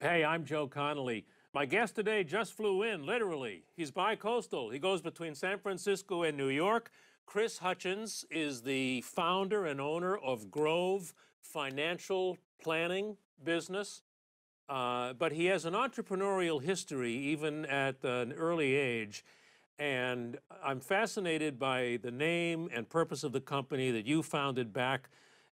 Hey, I'm Joe Connolly. My guest today just flew in, literally. He's bi-coastal. He goes between San Francisco and New York. Chris Hutchins is the founder and owner of Grove Financial Planning business. But he has an entrepreneurial history, even at an early age. And I'm fascinated by the name and purpose of the company that you founded back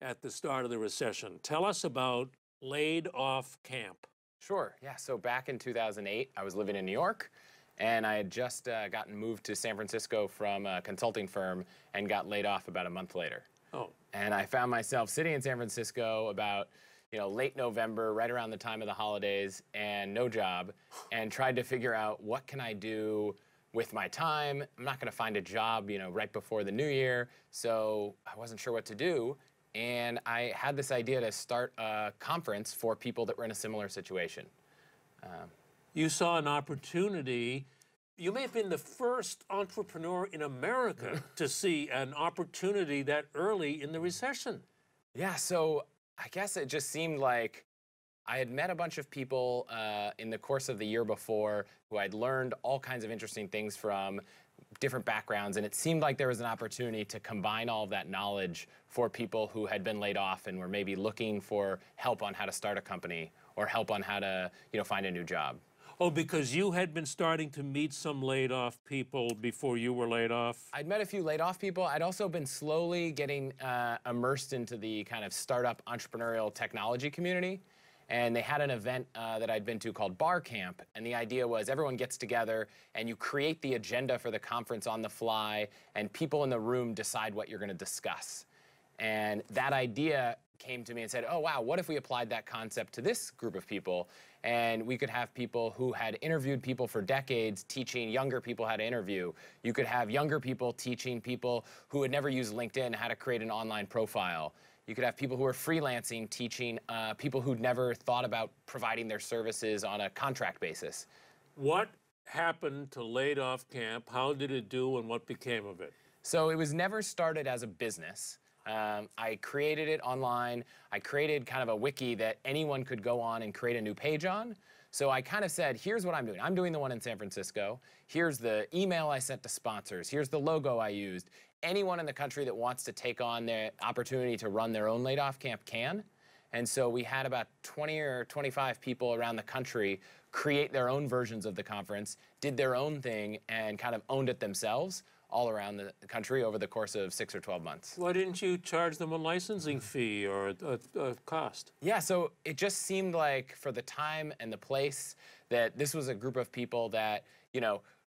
at the start of the recession. Tell us about Laid Off Camp. Sure, yeah. So back in 2008, I was living in New York, and I had just gotten moved to San Francisco from a consulting firm and got laid off about a month later. Oh. And I found myself sitting in San Francisco about, late November, right around the time of the holidays, and no job, and tried to figure out what can I do with my time. I'm not going to find a job, right before the new year, so I wasn't sure what to do. And I had this idea to start a conference for people that were in a similar situation. You saw an opportunity. You may have been the first entrepreneur in America to see an opportunity that early in the recession. Yeah, so I guess it just seemed like I had met a bunch of people in the course of the year before who I'd learned all kinds of interesting things from, different backgrounds, and it seemed like there was an opportunity to combine all of that knowledge for people who had been laid off and were maybe looking for help on how to start a company or help on how to, find a new job. Oh, because you had been starting to meet some laid off people before you were laid off? I'd met a few laid off people. I'd also been slowly getting immersed into the kind of startup entrepreneurial technology community. And they had an event that I'd been to called Bar Camp, and the idea was everyone gets together and you create the agenda for the conference on the fly, and people in the room decide what you're going to discuss. And that idea came to me and said, oh wow, what if we applied that concept to this group of people? And we could have people who had interviewed people for decades teaching younger people how to interview. You could have younger people teaching people who had never used LinkedIn how to create an online profile. You could have people who are freelancing teaching people who'd never thought about providing their services on a contract basis. What happened to Laid Off Camp? How did it do and what became of it? So it was never started as a business. I created it online. I created kind of a wiki that anyone could go on and create a new page on. So I kind of said, here's what I'm doing. I'm doing the one in San Francisco. Here's the email I sent to sponsors. Here's the logo I used. Anyone in the country that wants to take on the opportunity to run their own Laid Off Camp can. And so we had about 20 or 25 people around the country create their own versions of the conference, did their own thing, and kind of owned it themselves all around the country over the course of 6 or 12 months. Why didn't you charge them a licensing fee or a cost? Yeah, so it just seemed like for the time and the place that this was a group of people that,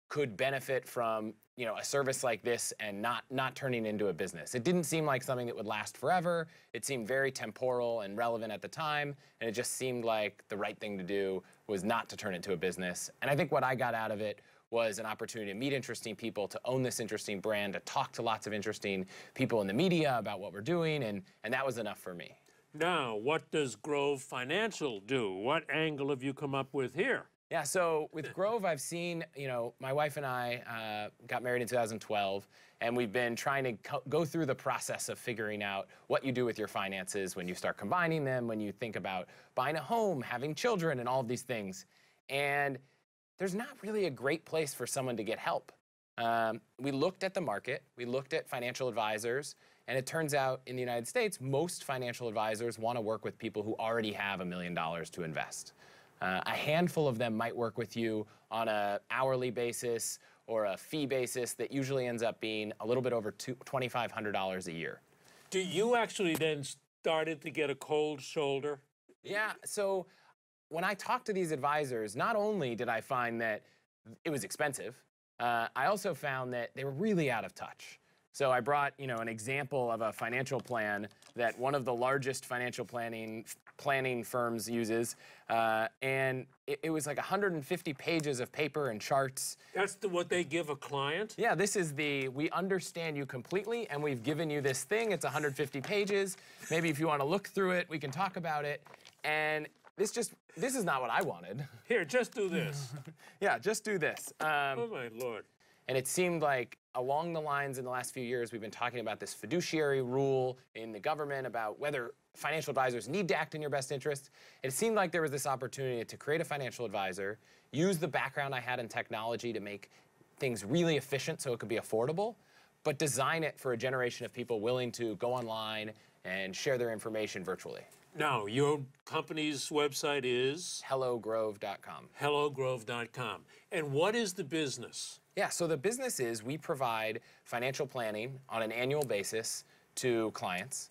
could benefit from, a service like this and not turning into a business. It didn't seem like something that would last forever. It seemed very temporal and relevant at the time, and it just seemed like the right thing to do was not to turn it into a business. And I think what I got out of it was an opportunity to meet interesting people, to own this interesting brand, to talk to lots of interesting people in the media about what we're doing, and that was enough for me. Now, what does Grove Financial do? What angle have you come up with here? Yeah, so with Grove, I've seen, my wife and I got married in 2012, and we've been trying to go through the process of figuring out what you do with your finances when you start combining them, when you think about buying a home, having children, and all of these things. And there's not really a great place for someone to get help. We looked at the market, we looked at financial advisors, and it turns out in the United States, most financial advisors want to work with people who already have $1 million to invest. A handful of them might work with you on an hourly basis or a fee basis that usually ends up being a little bit over $2,500 a year. Do you actually then started to get a cold shoulder? Yeah, so when I talked to these advisors, not only did I find that it was expensive, I also found that they were really out of touch. So I brought, an example of a financial plan that one of the largest financial planning firms uses, and it was like 150 pages of paper and charts. That's what they give a client? Yeah, this is we understand you completely, and we've given you this thing. It's 150 pages. Maybe if you want to look through it, we can talk about it. And this is not what I wanted. Here, just do this. Yeah, just do this. Oh, my Lord. And it seemed like along the lines in the last few years, we've been talking about this fiduciary rule in the government about whether financial advisors need to act in your best interest. It seemed like there was this opportunity to create a financial advisor, use the background I had in technology to make things really efficient so it could be affordable, but design it for a generation of people willing to go online and share their information virtually. Now, your company's website is? HelloGrove.com. HelloGrove.com. And what is the business? Yeah, so the business is we provide financial planning on an annual basis to clients.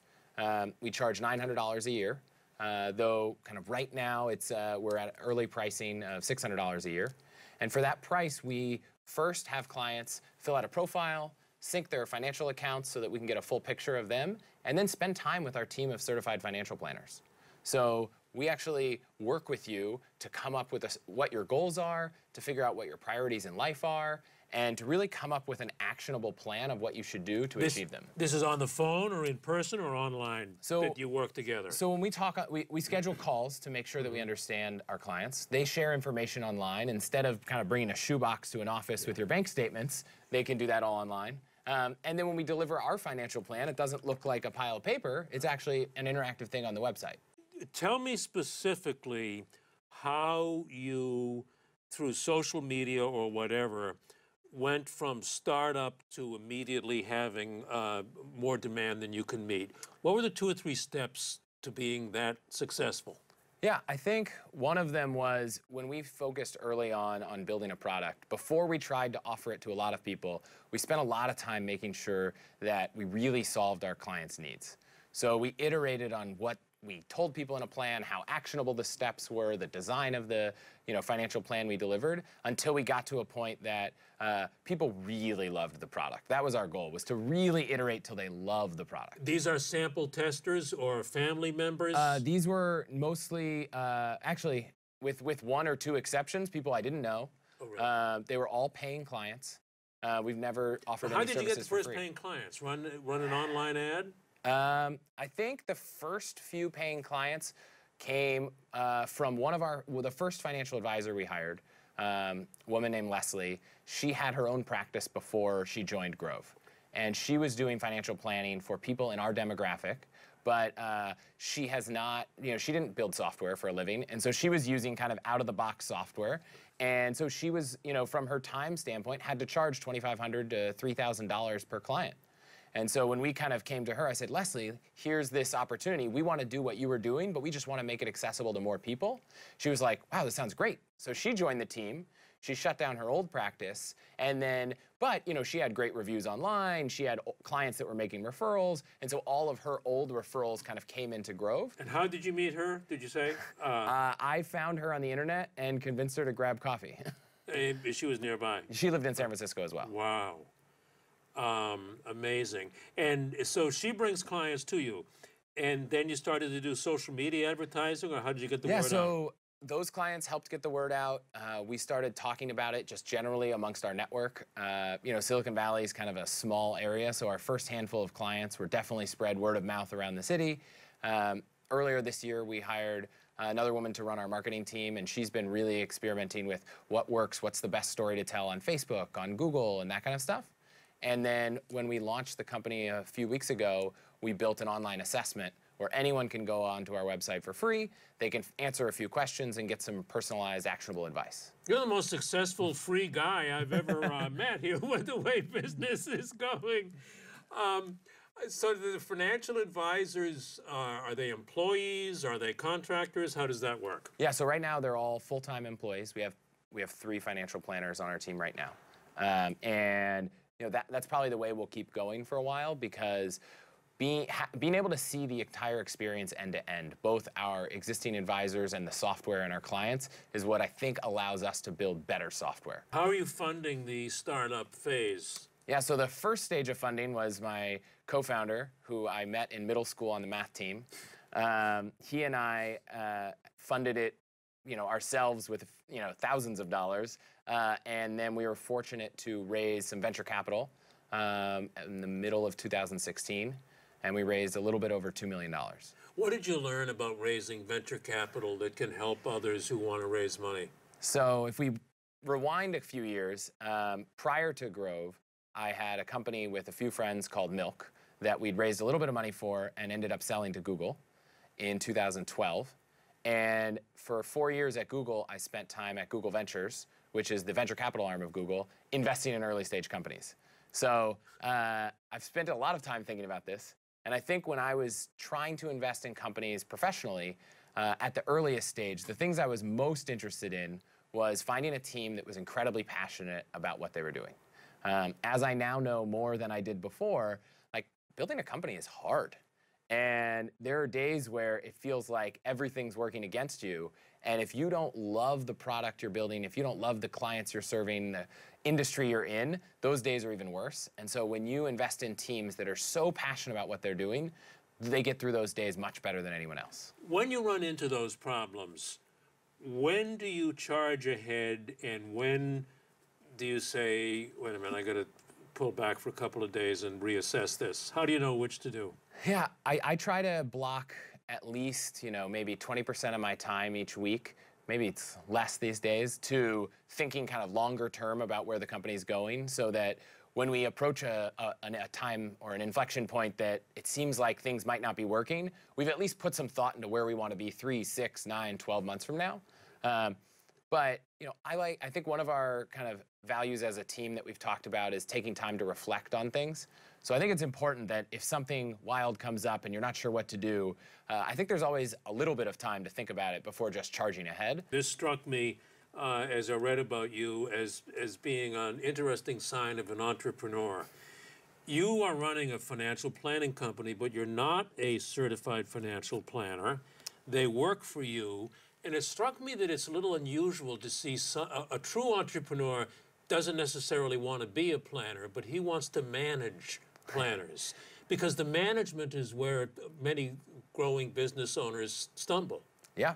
We charge $900 a year, though kind of right now we're at early pricing of $600 a year. And for that price, we first have clients fill out a profile, sync their financial accounts so that we can get a full picture of them, and then spend time with our team of certified financial planners. So we actually work with you to come up with what your goals are, to figure out what your priorities in life are, and to really come up with an actionable plan of what you should do to achieve them. This is on the phone or in person or online that you work together? So when we talk, we schedule calls to make sure that we understand our clients. They share information online. Instead of kind of bringing a shoebox to an office with your bank statements, they can do that all online. And then when we deliver our financial plan, it doesn't look like a pile of paper. It's actually an interactive thing on the website. Tell me specifically how you, through social media or whatever, went from startup to immediately having more demand than you can meet. What were the 2 or 3 steps to being that successful? Yeah, I think one of them was when we focused early on building a product. Before we tried to offer it to a lot of people, we spent a lot of time making sure that we really solved our clients' needs. So we iterated on what we told people in a plan, how actionable the steps were, the design of the financial plan we delivered, until we got to a point that people really loved the product. That was our goal, was to really iterate till they loved the product. These are sample testers or family members? These were mostly, actually, with 1 or 2 exceptions, people I didn't know. Oh, really? They were all paying clients. We've never offered any services for free. How did you get the first paying clients? Run an online ad? I think the first few paying clients came from the first financial advisor we hired, a woman named Leslie. She had her own practice before she joined Grove. And she was doing financial planning for people in our demographic, but she has not, she didn't build software for a living. And so she was using kind of out-of-the-box software. And so she was, from her time standpoint, had to charge $2,500 to $3,000 per client. And so when we kind of came to her, I said, Leslie, here's this opportunity. We want to do what you were doing, but we just want to make it accessible to more people. She was like, wow, this sounds great. So she joined the team. She shut down her old practice. And then, but, she had great reviews online. She had clients that were making referrals. And so all of her old referrals kind of came into Grove. And how did you meet her, did you say? I found her on the internet and convinced her to grab coffee. She was nearby? She lived in San Francisco as well. Wow. Amazing. And so she brings clients to you, and then you started to do social media advertising, or how did you get the word out? Yeah, so those clients helped get the word out. We started talking about it just generally amongst our network. Silicon Valley is kind of a small area, so our first handful of clients were definitely spread word of mouth around the city. Earlier this year, we hired another woman to run our marketing team, and she's been really experimenting with what works, what's the best story to tell on Facebook, on Google, and that kind of stuff. And then when we launched the company a few weeks ago, we built an online assessment where anyone can go onto our website for free. They can answer a few questions and get some personalized, actionable advice. You're the most successful free guy I've ever met here with the way business is going. So the financial advisors, are they employees? Are they contractors? How does that work? Yeah, so right now they're all full-time employees. We have 3 financial planners on our team right now. And that's probably the way we'll keep going for a while, because being able to see the entire experience end to end, both our existing advisors and the software and our clients, is what I think allows us to build better software. How are you funding the startup phase? Yeah, so the first stage of funding was my co-founder, who I met in middle school on the math team. He and I funded it ourselves with, thousands of dollars. And then we were fortunate to raise some venture capital in the middle of 2016. And we raised a little bit over $2 million. What did you learn about raising venture capital that can help others who want to raise money? So if we rewind a few years, prior to Grove, I had a company with a few friends called Milk that we'd raised a little bit of money for and ended up selling to Google. in 2012. And for 4 years at Google, I spent time at Google Ventures, which is the venture capital arm of Google, investing in early stage companies. So I've spent a lot of time thinking about this. And I think when I was trying to invest in companies professionally, at the earliest stage, the things I was most interested in was finding a team that was incredibly passionate about what they were doing. As I now know more than I did before, like, building a company is hard. And there are days where it feels like everything's working against you. And if you don't love the product you're building, if you don't love the clients you're serving, the industry you're in, those days are even worse. And so when you invest in teams that are so passionate about what they're doing, they get through those days much better than anyone else. When you run into those problems, when do you charge ahead, and when do you say, wait a minute, I got to pull back for a couple of days and reassess this? How do you know which to do? Yeah, I try to block at least, maybe 20% of my time each week, maybe it's less these days, to thinking kind of longer term about where the company's going, so that when we approach a time or an inflection point that it seems like things might not be working, we've at least put some thought into where we want to be 3, 6, 9, 12 months from now. But I think one of our kind of values as a team that we've talked about is taking time to reflect on things. So I think it's important that if something wild comes up and you're not sure what to do, I think there's always a little bit of time to think about it before just charging ahead. This struck me as I read about you as being an interesting sign of an entrepreneur. You are running a financial planning company, but you're not a certified financial planner. They work for you. And it struck me that it's a little unusual to see a true entrepreneur doesn't necessarily want to be a planner, but he wants to manage planners, because the management is where many growing business owners stumble. Yeah,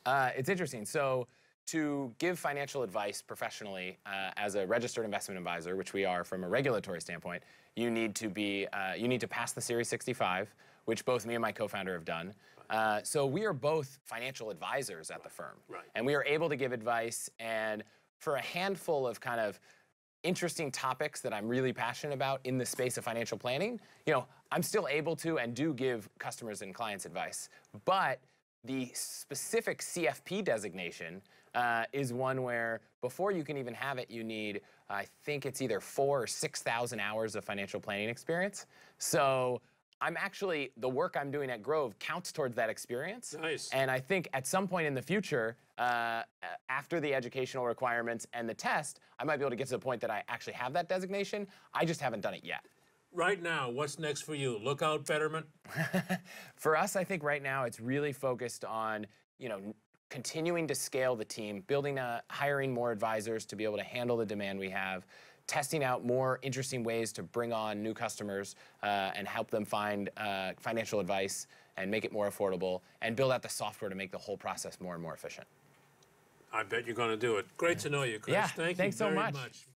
it's interesting. So to give financial advice professionally as a registered investment advisor, which we are from a regulatory standpoint, you need to pass the Series 65, which both me and my co-founder have done. So we are both financial advisors at the firm. Right. And we are able to give advice, and for a handful of kind of interesting topics that I'm really passionate about in the space of financial planning, I'm still able to and do give customers and clients advice. But the specific CFP designation is one where before you can even have it, you need, I think it's either 4,000 or 6,000 hours of financial planning experience. So the work I'm doing at Grove counts towards that experience. Nice. And I think at some point in the future, after the educational requirements and the test, I might be able to get to the point that I actually have that designation. I just haven't done it yet. Right now, what's next for you? Lookout Betterment? For us, I think right now it's really focused on, continuing to scale the team, hiring more advisors to be able to handle the demand we have, testing out more interesting ways to bring on new customers and help them find financial advice and make it more affordable, and build out the software to make the whole process more and more efficient. I bet you're going to do it. Great to know you, Chris. Yeah, Thank thanks you so very much.